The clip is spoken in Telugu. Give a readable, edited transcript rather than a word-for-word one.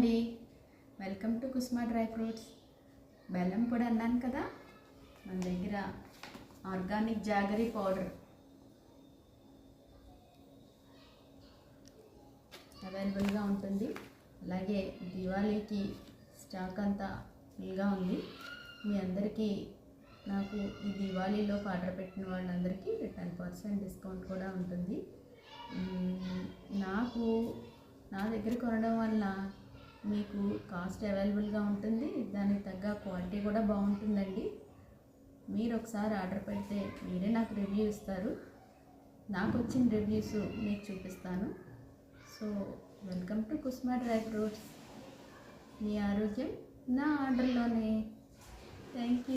అండి, welcome to Kusma dry fruits. బెల్లం పొడి అన్నాను కదా, మన దగ్గర ఆర్గానిక్ జాగరీ పౌడర్ అవైలబుల్గా ఉంటుంది. అలాగే దివాళీకి స్టాక్ అంతా ఫుల్గా ఉంది. మీ అందరికీ నాకు ఈ దివాళీలో ఆర్డర్ పెట్టిన వాళ్ళందరికీ 10% డిస్కౌంట్ కూడా ఉంటుంది. నా దగ్గర కొనడం వల్ల మీకు కాస్ట్ అవైలబుల్గా ఉంటుంది, దానికి తగ్గ క్వాలిటీ కూడా బాగుంటుందండి. మీరు ఒకసారి ఆర్డర్ పెడితే మీరే నాకు రివ్యూ ఇస్తారు. నాకు వచ్చిన రివ్యూస్ మీకు చూపిస్తాను. So welcome to Kusma dry fruits. మీ ఆరోగ్యం నా ఆర్డర్లోనే. Thank you.